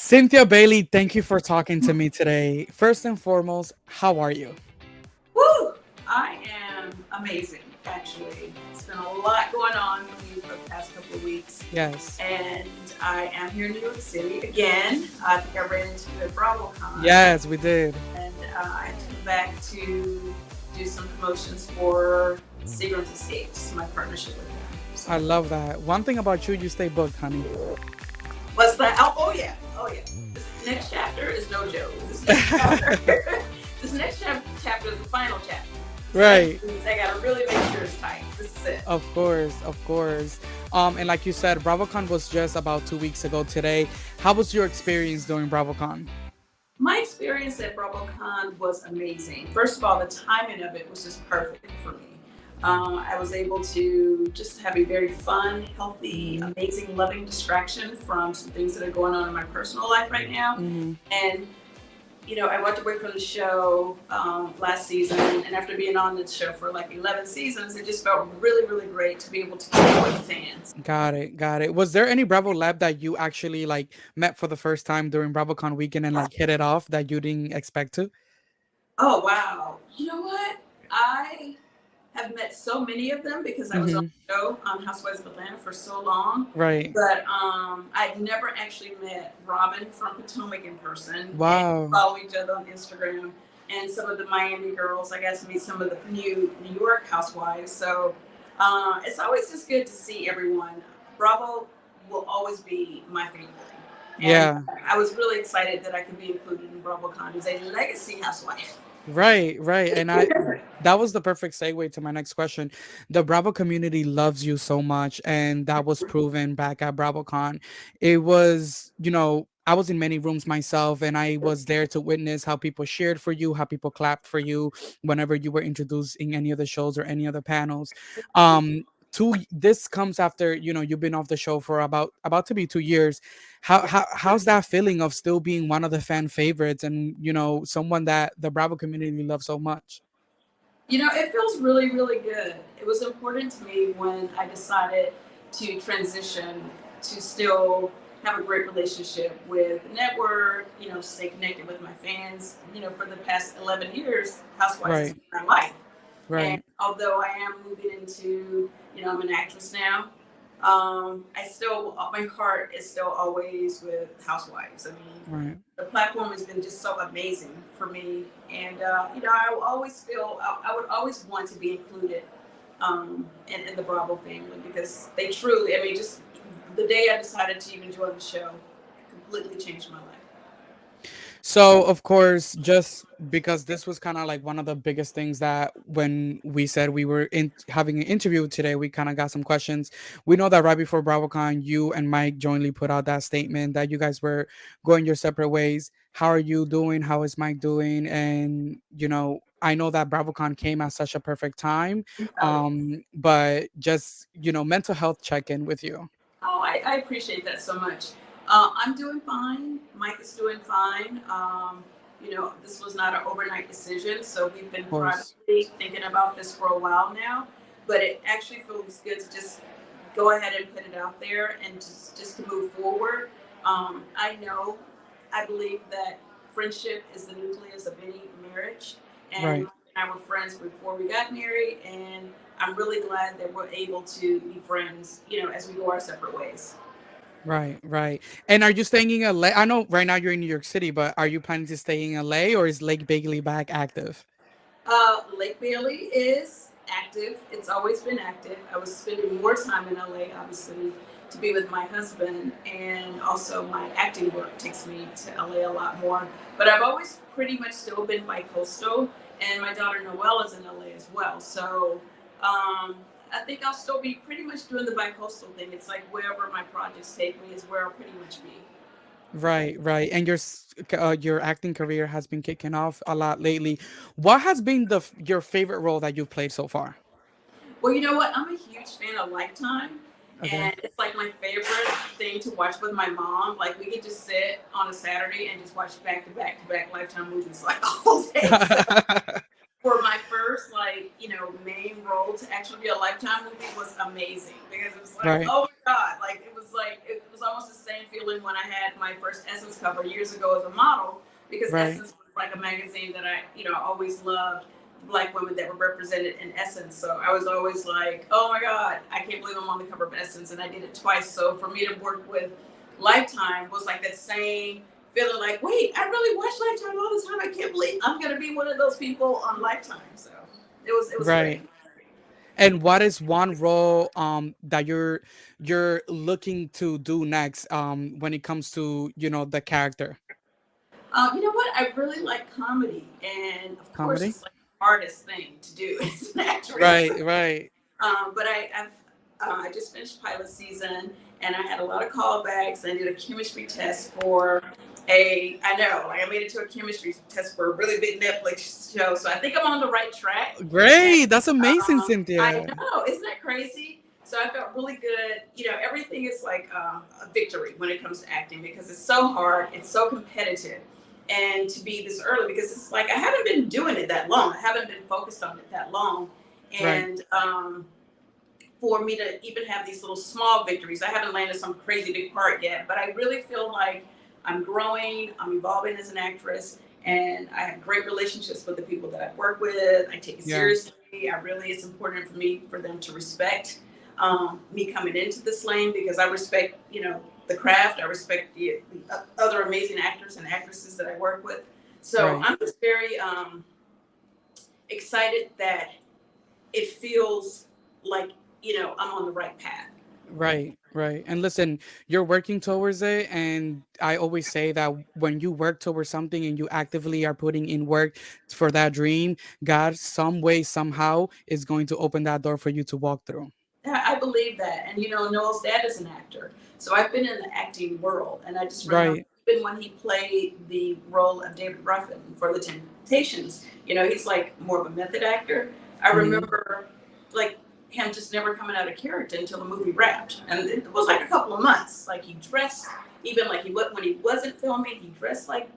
Cynthia Bailey, thank you for talking to me today. First and foremost, how are you? Woo! I am amazing, actually. It's been a lot going on for me for the past couple of weeks. Yes. And I am here in New York City again. I think I ran into you at BravoCon. Yes, we did. And I came back to do some promotions for Seagram's Escapes, my partnership with them. So, I love that. One thing about you, you stay booked, honey. what's that? Oh, yeah. Oh, yeah. This next chapter is no joke. This next chapter, this next chapter is the final chapter. So that Right. means I gotta really make sure it's tight. This is it. Of course, of course. And like you said, BravoCon was just about 2 weeks ago today. How was your experience during BravoCon? My experience at BravoCon was amazing. First of all, the timing of it was just perfect for me. I was able to just have a very fun, healthy, Hmm. amazing, loving distraction from some things that are going on in my personal life right now. Hmm. And I walked away from the show last season, and after being on the show for like 11 seasons, it just felt really, really great to be able to connect with the fans. Got it, got it. Was there any Bravo Lab that you actually like met for the first time during BravoCon weekend and like hit it off that you didn't expect to? Oh, wow. You know what? I have met so many of them because I was on Hmm. the show on Housewives of Atlanta for so long. Right. But I'd never actually met Robin from Potomac in person, and Wow. follow each other on Instagram. And some of the Miami girls, I got to meet some of the new New York housewives. So it's always just good to see everyone. Bravo will always be my favorite. And Yeah. I was really excited that I could be included in BravoCon as a legacy housewife. Right, right. And I that was the perfect segue to my next question. The Bravo community loves you so much, and that was proven back at BravoCon. It was, I was in many rooms myself, and I was there to witness how people cheered for you, how people clapped for you whenever you were introduced in any of the shows or any other panels. This comes after, you've been off the show for about to be 2 years. How's that feeling of still being one of the fan favorites and someone that the Bravo community loves so much? It feels really, really good. It was important to me when I decided to transition to still have a great relationship with the network, stay connected with my fans. For the past 11 years, Housewives has Right, been my life. And right, although I am moving into, I'm an actress now, my heart is still always with Housewives. I mean, right. the platform has been just so amazing for me, and I will always feel I would always want to be included in the Bravo family because they truly, I mean, just the day I decided to even join the show, completely changed my life. So, of course, just because this was kind of like one of the biggest things that when we said we were in having an interview today, we kind of got some questions. We know that right before BravoCon, you and Mike jointly put out that statement that you guys were going your separate ways. How are you doing? How is Mike doing? And I know that BravoCon came at such a perfect time. Oh yeah. But just mental health check in with you. Oh, I appreciate that so much. I'm doing fine. Mike is doing fine. This was not an overnight decision, so we've been Of course. privately thinking about this for a while now. But it actually feels good to just go ahead and put it out there and just to move forward. I know, I believe that friendship is the nucleus of any marriage, and Right. Mike and I were friends before we got married, and I'm really glad that we're able to be friends, as we go our separate ways. Right, right. And are you staying in LA? I know right now you're in New York City, but are you planning to stay in LA or is Lake Bailey back active? Lake Bailey is active. It's always been active. I was spending more time in LA, obviously, to be with my husband, and also my acting work takes me to LA a lot more. But I've always pretty much still been bi-coastal, and my daughter Noelle is in LA as well. So I think I'll still be pretty much doing the bi-coastal thing. It's like wherever my projects take me is where I'll pretty much be. Right, right. And your acting career has been kicking off a lot lately. What has been your favorite role that you've played so far? Well, you know what? I'm a huge fan of Lifetime. Okay. And it's like my favorite thing to watch with my mom. Like we could just sit on a Saturday and just watch back to back to back Lifetime movies like all day. So for my first main role to actually be a Lifetime movie was amazing because it was like, Right. oh my god, like it was almost the same feeling feeling when I had my first Essence cover years ago as a model, because Right. Essence was like a magazine that I, always loved black women that were represented in Essence. So I was always like, oh my God, I can't believe I'm on the cover of Essence. And I did it twice. So for me to work with Lifetime was like that same feeling like, wait, I really watch Lifetime all the time. I can't believe I'm going to be one of those people on Lifetime. So it was great. Right. And what is one role that you're looking to do next when it comes to, the character? You know what? I really like comedy, and of course, Comedy? it's like the hardest thing to do as an actress. Right, right. But I just finished pilot season, and I had a lot of callbacks. I did a chemistry test for I know, like I made it to a chemistry test for a really big Netflix show. So I think I'm on the right track. And Great. That's amazing, I Cynthia. know, isn't that crazy? So I felt really good. Everything is like a victory when it comes to acting, because it's so hard, it's so competitive, and to be this early, because it's like I haven't been doing it that long. I haven't been focused on it that long, Right. and for me to even have these little small victories. I haven't landed some crazy big part yet, but I really feel like I'm growing, I'm evolving as an actress, and I have great relationships with the people that I work with. I take it Yeah. seriously. It's important for me for them to respect me coming into this lane, because I respect, the craft. I respect the other amazing actors and actresses that I work with. So Right. I'm just very excited that it feels like, I'm on the right path. Right, right. And listen, you're working towards it. And I always say that when you work towards something and you actively are putting in work for that dream, God, some way, somehow, is going to open that door for you to walk through. I believe that. And Noel's dad is an actor. So I've been in the acting world. And I just remember, Right. even when he played the role of David Ruffin for The Temptations, he's like more of a method actor. I Hmm. remember like him just never coming out of character until the movie wrapped. And it was like a couple of months. Like he dressed, even like when he wasn't filming, he dressed like,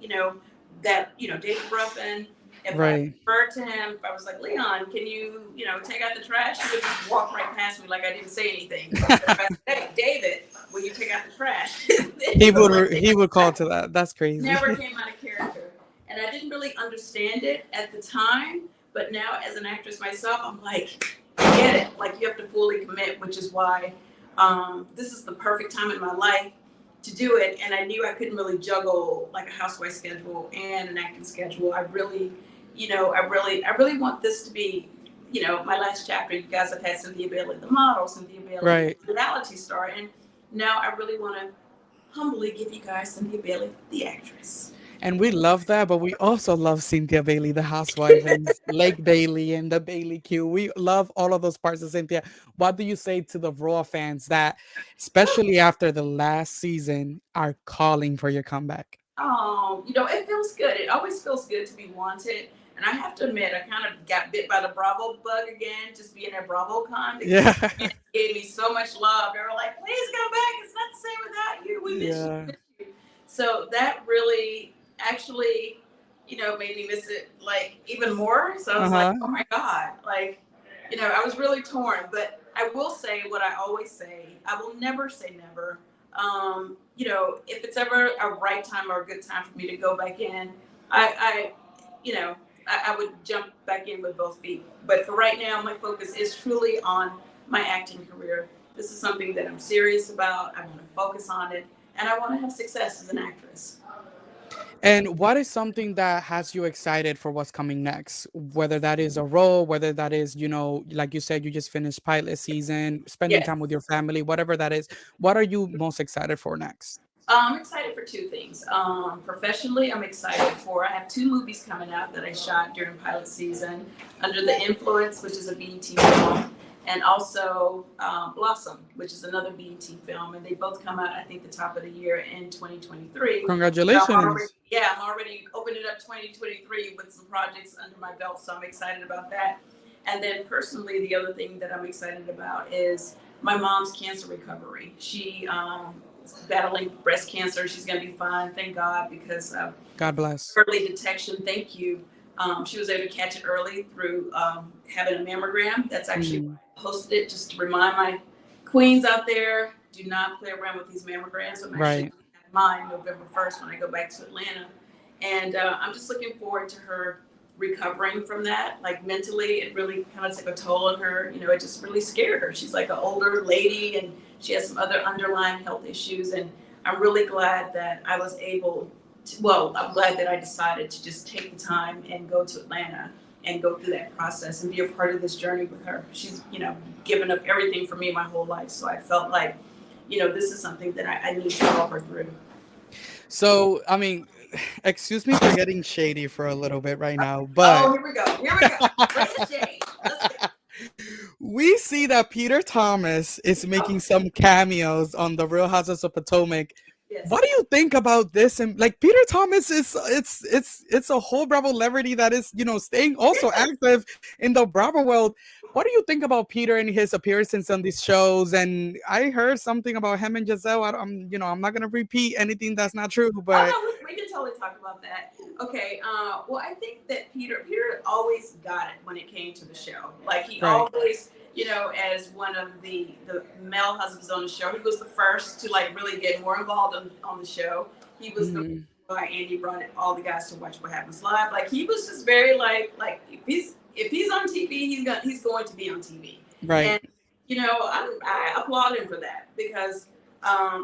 that, David Ruffin. If I Right. referred to him, if I was like, Leon, can you, take out the trash? He would just walk right past me like I didn't say anything. But if I said, hey, David, will you take out the trash? Then he would like take He out would the call trash. to that. That's crazy. Never came out of character. And I didn't really understand it at the time. But now, as an actress myself, I'm like, I get it. Like, you have to fully commit, which is why this is the perfect time in my life to do it. And I knew I couldn't really juggle like a housewife schedule and an acting schedule. I really want this to be, my last chapter. You guys have had Cynthia Bailey, the model, Cynthia Bailey, Right. the reality star, and now I really want to humbly give you guys Cynthia Bailey, the actress. And we love that, but we also love Cynthia Bailey, the housewife, and Lake Bailey and the Bailey Q. We love all of those parts of Cynthia. What do you say to the Raw fans that, especially after the last season, are calling for your comeback? Oh, it feels good. It always feels good to be wanted. And I have to admit, I kind of got bit by the Bravo bug again, just being at BravoCon, because Yeah. the fans gave me so much love. They were like, please come back. It's not the same without you. We miss you. Yeah. We miss you. So that really actually, made me miss it like even more. So I was like, Uh-huh. oh my God. Like, I was really torn. But I will say what I always say. I will never say never. If it's ever a right time or a good time for me to go back in, I you know, I would jump back in with both feet. But for right now, my focus is truly on my acting career. This is something that I'm serious about. I want to focus on it, and I want to have success as an actress. And what is something that has you excited for what's coming next? Whether that is a role, whether that is, like you said, you just finished pilot season, spending Yes. time with your family, whatever that is. What are you most excited for next? I'm excited for two things. Professionally, I'm excited for. I have two movies coming out that I shot during pilot season: Under the Influence, which is a BET film, and also Blossom, which is another BET film. And they both come out, I think, the top of the year in 2023. So Congratulations. I'm already opening up 2023 with some projects under my belt. So I'm excited about that. And then personally, the other thing that I'm excited about is my mom's cancer recovery. She battling breast cancer. She's going to be fine, thank God, because of God bless. early detection. Thank you. She was able to catch it early through having a mammogram. That's actually Mm, why I posted it, just to remind my queens out there, do not play around with these mammograms. I'm actually right. mind November 1st when I go back to Atlanta. And I'm just looking forward to her recovering from that. Like mentally, it really kind of took a toll on her. You know, it just really scared her. She's like an older lady and she has some other underlying health issues. And I'm really glad that I was able to, well, I'm glad that I decided to just take the time and go to Atlanta and go through that process and be a part of this journey with her. She's, you know, given up everything for me my whole life. So I felt like, you know, this is something that I need to help her through. So, I mean, excuse me for getting shady for a little bit right now, but Oh, here we go. Here we go. Bring the shade. Let's go. we see that Peter Thomas is making some cameos on the Real Houses of Potomac. What Yes. do you think about this? And like Peter Thomas is it's a whole Bravo celebrity that is, you know, staying also active in the Bravo world. What do you think about Peter and his appearances on these shows? And I heard something about him and Giselle. I'm, you know, I'm not gonna repeat anything that's not true, Oh but no, we can totally talk about that. Okay. Well, I think that Peter always got it when it came to the show. Like he right. always, you know, as one of the male husbands on the show, he was the first to like really get more involved on the show. He was the Mhm. why Andy brought it, all the guys to watch What Happens Live. Like he was just very like if he's on TV, he's going to be on TV. Right. And you know, I applaud him for that because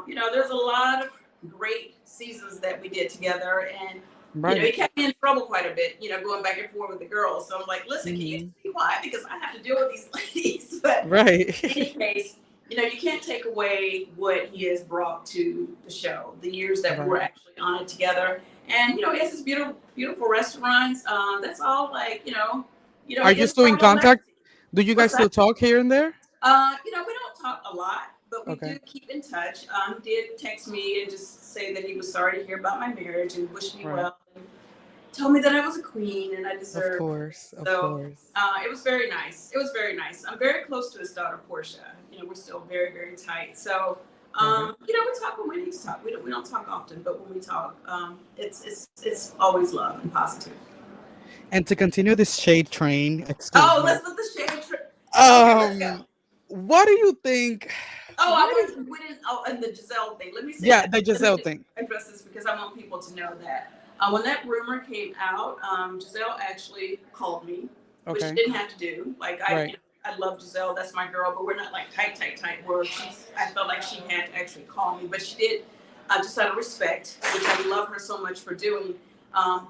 you know, there's a lot of great seasons that we did together, and you know, he Right. kept me in trouble quite a bit. You know, going back and forth with the girls. So I'm like, listen, can you Mhm. just be quiet because I have to deal with these ladies. But Right. in any case, you know, you can't take away what he has brought to the show, the years that we were Right. actually on it together. And you know, he has his beautiful restaurants. That's all like Are he you is a still in Bravo contact? legacy. Do you What's guys that? still talk here and there? You know, we don't talk a lot, but we Okay. do keep in touch. He did text me and just say that he was sorry to hear about my marriage and wish me Right. well. And told me that I was a queen and I Of deserved. course. Of So course. it was very nice. It was very nice. I'm very close to his daughter Portia. You know, we're still very very tight. So Got it. you know, we talk when we need to talk. We don't talk often, but when we talk, it's always love and positive. And to continue this shade train, excuse Oh, me. let's let the shade trip. Okay, let's go. Um, what do you think? Oh, What I is? want we didn't. Oh, and the Giselle thing. Let me say Yeah, that. the Let me Giselle just thing. address this because I want people to know that when that rumor came out, Giselle actually called me, which she Okay. didn't have to do. Like Right. I love Giselle. That's my girl, but we're not like tight. Where I felt like she had to actually call me, but she did, just out of respect, which I love her so much for doing.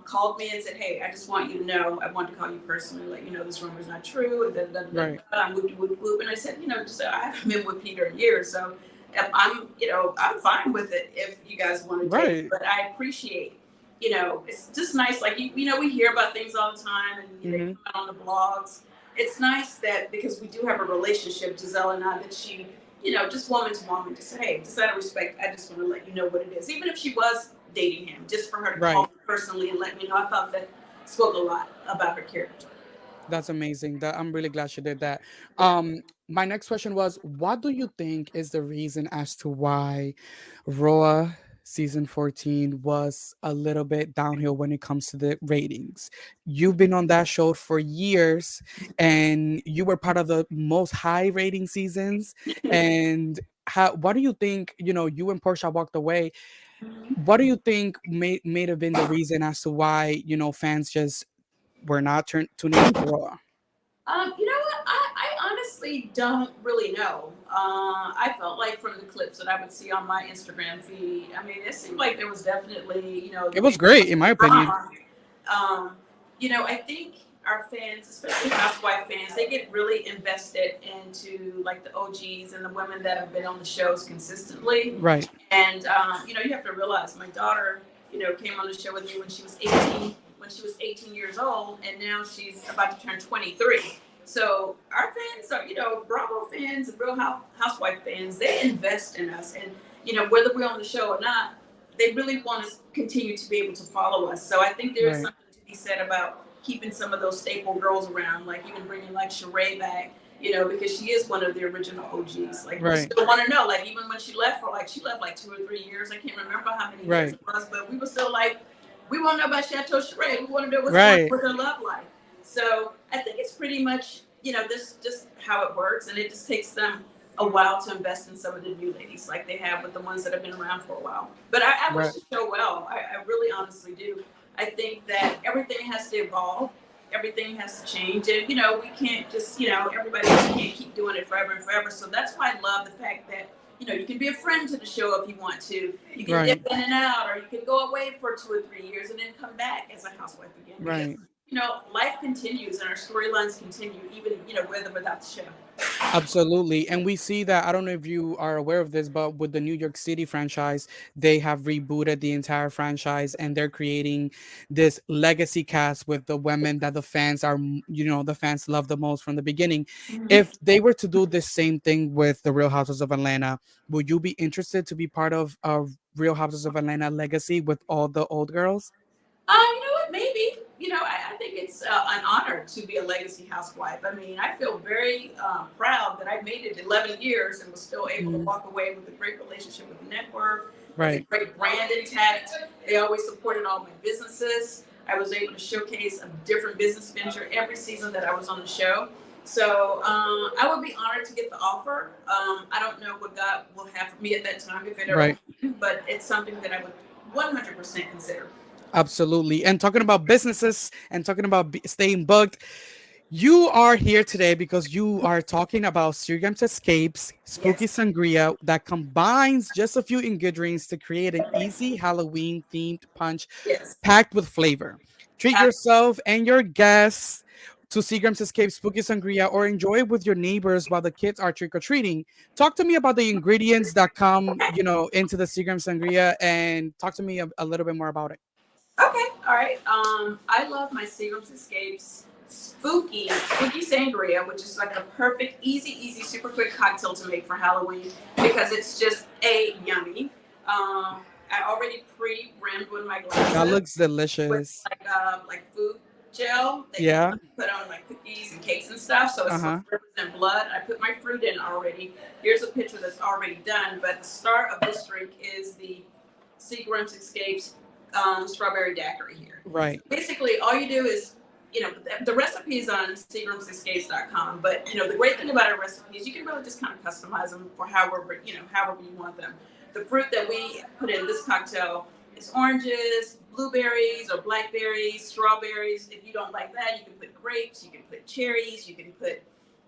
Called me and said, "Hey, I just want you to know, I wanted to call you personally, let you know this rumor is not true." And Right. And I said, you know, just I haven't been with Peter in years, so I'm, you know, I'm fine with it if you guys want to date. Right. But I appreciate, you know, it's just nice. Like you know, we hear about things all the time, and they Mm-hmm. come out on the blogs. It's nice that because we do have a relationship, Giselle and I, that she, you know, just woman to woman, just say, hey, just out of respect, I just want to let you know what it is. Even if she was dating him, just for her to call Right. me personally and let me know, I thought that spoke a lot about her character. That's amazing. That I'm really glad she did that. Yeah. My next question was, what do you think is the reason as to why Roa season 14 was a little bit downhill when it comes to the ratings? You've been on that show for years and you were part of the most high rating seasons. And what do you think, you know, you and Portia walked away. What do you think may have been the reason as to why, you know, fans just were not tuning into Roa? You know what? I honestly don't really know. I felt like from the clips that I would see on my Instagram feed, I mean, it seemed like there was definitely, you know, It was great, in my opinion. drama. Um, you know, I think our fans, especially housewife fans, they get really invested into like the OGs and the women that have been on the shows consistently. Right, And you know, you have to realize my daughter, you know, came on the show with me when she was 18, when she was 18 years old, and now she's about to turn 23. So our fans are, you know, Bravo fans and Real Housewife fans. They invest in us, and you know, whether we're on the show or not, they really want to continue to be able to follow us. So I think there is right, something to be said about keeping some of those staple girls around, like even bringing like Sheree back, you know, because she is one of the original OGs. Like we right, still want to know, like even when she left like 2 or 3 years. I can't remember how many years right, it was, but we were still like, we want to know about Chateau Sheree. We want to know what's going on right. with her love life. So I think it's pretty much, you know, this just how it works, and it just takes them a while to invest in some of the new ladies, like they have with the ones that have been around for a while. But I wish Right. the show well. I really honestly do. I think that everything has to evolve. Everything has to change, and we can't just everybody just can't keep doing it forever and forever. So that's why I love the fact that you can be a friend to the show if you want to. You can Right. dip in and out, or you can go away for 2 or 3 years and then come back as a housewife again. Because Right. life continues and our storylines continue, even with or without the show. Absolutely. And we see that, I don't know if you are aware of this, but with the New York City franchise, they have rebooted the entire franchise and they're creating this legacy cast with the women that the fans are, the fans love the most from the beginning. Mhm. If they were to do the same thing with the Real Houses of Atlanta, would you be interested to be part of Real Houses of Atlanta legacy with all the old girls? You know what? Maybe. I think it's an honor to be a legacy housewife. I mean, I feel very proud that I made it 11 years and was still able to Mhm. walk away with a great relationship with the network, with a Right. great brand intact. They always supported all my businesses. I was able to showcase a different business venture every season that I was on the show. So I would be honored to get the offer. I don't know what God will have for me at that time if it ever Right. happens, but it's something that I would 100% consider. Absolutely. And talking about businesses and talking about staying booked, you are here today because you are talking about Seagram's Escapes Spooky Yes. Sangria that combines just a few ingredients to create an easy Halloween themed punch Yes. packed with flavor. Treat Uh, yourself and your guests to Seagram's Escape Spooky Sangria or enjoy it with your neighbors while the kids are trick or treating. Talk to me about the ingredients that come, into the Seagram's Sangria and talk to me a little bit more about it. okay. All right. I love my Seagram's Escapes spooky sangria, which is like a perfect, easy, super quick cocktail to make for Halloween because it's just yummy. I already pre-rimmed with my That glasses looks with delicious. like food gel that you Yeah. put on like cookies and cakes and stuff. So it's supposed Uh-huh. to represent blood. I put my fruit in already. Here's a picture that's already done. But the star of this drink is the Seagram's Escapes strawberry daiquiri here. So Right. basically, all you do is the recipe is on Seagram'sEscapes.com. But the great thing about our recipes, you can really just kind of customize them for however you want them. The fruit that we put in this cocktail is oranges, blueberries or blackberries, strawberries. If you don't like that, you can put grapes, you can put cherries, you can put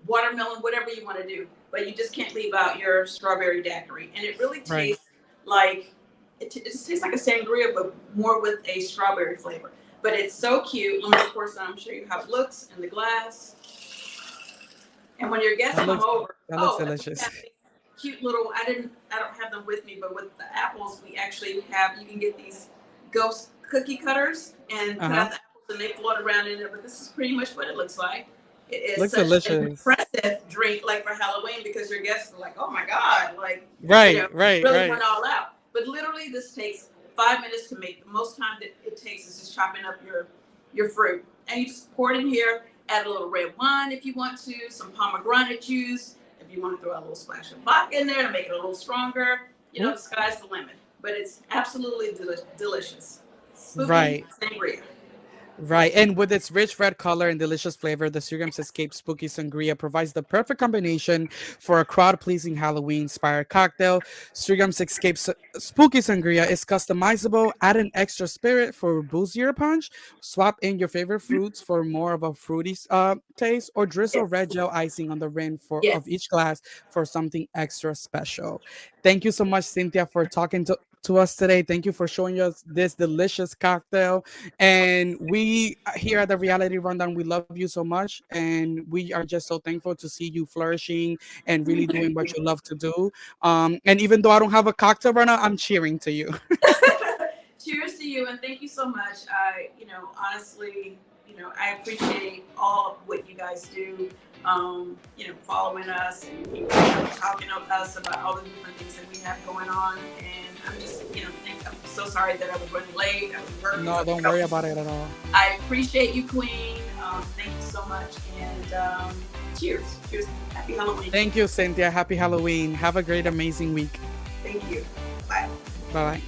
watermelon, whatever you want to do. But you just can't leave out your strawberry daiquiri. And it really Right. tastes like it just tastes like a sangria, but more with a strawberry flavor. But it's so cute. Let me, of course, show you how it looks in the glass. And when your guests That come looks over, that looks oh, and we delicious. have these cute little. I don't have them with me, but with the apples, we actually have. You can get these ghost cookie cutters and cut Uh-huh. out the apples, and they float around in there. But this is pretty much what it looks like. It is Looks such an delicious. impressive drink, like for Halloween, because your guests are like, "Oh my god!" Like, Right, right, really right. went all out. But literally, this takes 5 minutes to make. The most time that it takes is just chopping up your fruit, and you just pour it in here. Add a little red wine if you want to, some pomegranate juice. If you want to throw a little splash of vodka in there to make it a little stronger, Ooh, the sky's the limit. But it's absolutely delicious. Spooky right. sangria. Right, and with its rich red color and delicious flavor, the Seagram's Escape Spooky Sangria provides the perfect combination for a crowd-pleasing Halloween-inspired cocktail. Seagram's Escape Spooky Sangria is customizable. Add an extra spirit for boozier punch. Swap in your favorite fruits for more of a fruity taste, or drizzle Yes. red gel icing on the rim for Yes. of each glass for something extra special. Thank you so much, Cynthia, for talking to us today. Thank you for showing us this delicious cocktail. And we here at the Reality Rundown, we love you so much. And we are just so thankful to see you flourishing and really doing what you love to do. And even though I don't have a cocktail right now, I'm cheering to you. Cheers to you, and thank you so much. Honestly, I appreciate all of what you guys do. Following us and talking to us about all the different things that we have going on. And I'm just, I'm so sorry that I was running late. I was working. No, don't worry about it at all. I appreciate you, Queen. Thank you so much, and cheers. Cheers. Happy Halloween. Thank you, Cynthia. Happy Halloween. Have a great, amazing week. Thank you. Bye. Bye bye.